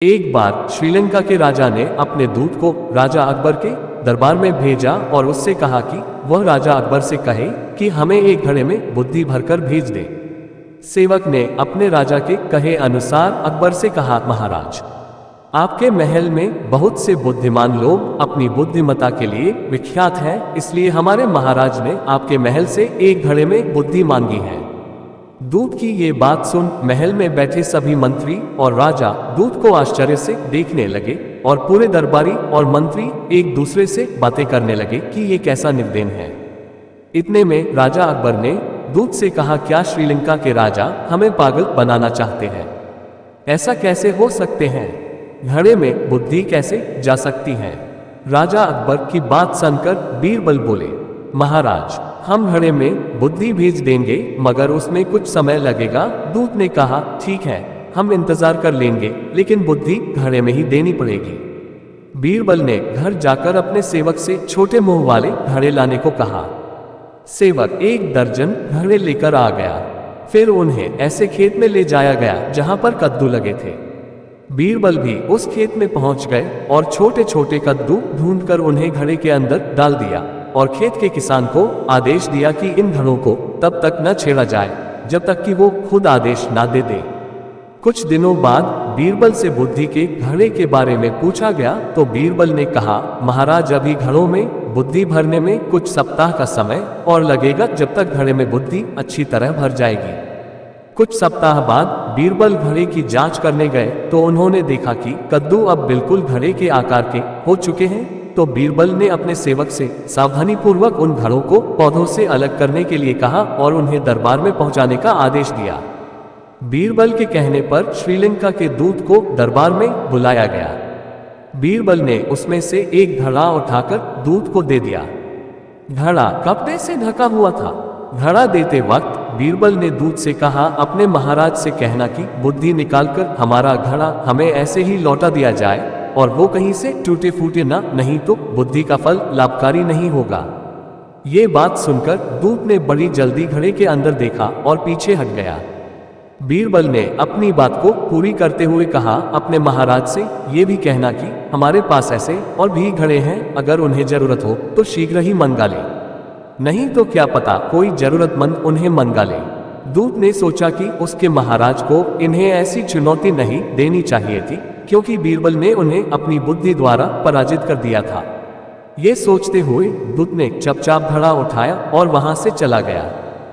एक बार श्रीलंका के राजा ने अपने दूत को राजा अकबर के दरबार में भेजा और उससे कहा कि वह राजा अकबर से कहे कि हमें एक घड़े में बुद्धि भरकर भेज दे। सेवक ने अपने राजा के कहे अनुसार अकबर से कहा, महाराज, आपके महल में बहुत से बुद्धिमान लोग अपनी बुद्धिमत्ता के लिए विख्यात हैं, इसलिए हमारे महाराज ने आपके महल से एक घड़े में बुद्धि मांगी है। दूत की ये बात सुन महल में बैठे सभी मंत्री और राजा दूत को आश्चर्य से देखने लगे और पूरे दरबारी और मंत्री एक दूसरे से बातें करने लगे कि ये कैसा निर्देन है। इतने में राजा अकबर ने दूत से कहा, क्या श्रीलंका के राजा हमें पागल बनाना चाहते हैं? ऐसा कैसे हो सकते हैं? घड़े में बुद्धि कैसे जा सकती है? राजा अकबर की बात सुनकर बीरबल बोले, महाराज, हम घड़े में बुद्धि भेज देंगे, मगर उसमें कुछ समय लगेगा। दूत ने कहा, ठीक है, हम इंतजार कर लेंगे, लेकिन बुद्धि घड़े में ही देनी पड़ेगी। बीरबल ने घर जाकर अपने सेवक से छोटे मुंह वाले घड़े लाने को कहा। सेवक 1 दर्जन घड़े लेकर आ गया। फिर उन्हें ऐसे खेत में ले जाया गया जहां पर कद्दू लगे थे। बीरबल भी उस खेत में पहुंच गए और छोटे छोटे कद्दू ढूंढकर उन्हें घड़े के अंदर डाल दिया और खेत के किसान को आदेश दिया कि इन घड़ों को तब तक न छेड़ा जाए जब तक कि वो खुद आदेश ना दे दे। कुछ दिनों बाद बीरबल से बुद्धि के घड़े के बारे में पूछा गया तो बीरबल ने कहा, महाराज, अभी घड़ों में बुद्धि भरने में कुछ सप्ताह का समय और लगेगा, जब तक घड़े में बुद्धि अच्छी तरह भर जाएगी। कुछ सप्ताह बाद बीरबल घड़े की जांच करने गए तो उन्होंने देखा कि कद्दू अब बिल्कुल घड़े के आकार के हो चुके हैं। तो बीरबल ने अपने सेवक से सावधानीपूर्वक उन घड़ों को पौधों से अलग करने के लिए कहा और उन्हें दरबार में पहुंचाने का आदेश दिया। बीरबल के कहने पर श्रीलंका के दूत को दरबार में बुलाया गया। बीरबल ने उसमें से एक घड़ा उठाकर दूत को दे दिया। घड़ा कपड़े से ढका हुआ था। घड़ा देते वक्त बीरबल ने दूत से कहा, अपने महाराज से कहना कि बुद्धि निकालकर हमारा घड़ा हमें ऐसे ही लौटा दिया जाए और वो कहीं से टूटे फूटे ना, नहीं तो बुद्धि का फल लाभकारी नहीं होगा। ये बात सुनकर दूत ने बड़ी जल्दी घड़े के अंदर देखा और पीछे हट गया। बीरबल ने अपनी बात को पूरी करते हुए कहा, अपने महाराज से ये भी कहना कि हमारे पास ऐसे और भी घड़े हैं, अगर उन्हें जरूरत हो तो शीघ्र ही मंगा ले, नहीं तो क्या पता कोई जरूरतमंद उन्हें मंगा ले। दूत ने सोचा कि उसके महाराज को इन्हें ऐसी चुनौती नहीं देनी चाहिए थी, क्योंकि बीरबल ने उन्हें अपनी बुद्धि द्वारा पराजित कर दिया था। ये सोचते हुए दूत ने चुपचाप घड़ा उठाया और वहां से चला गया।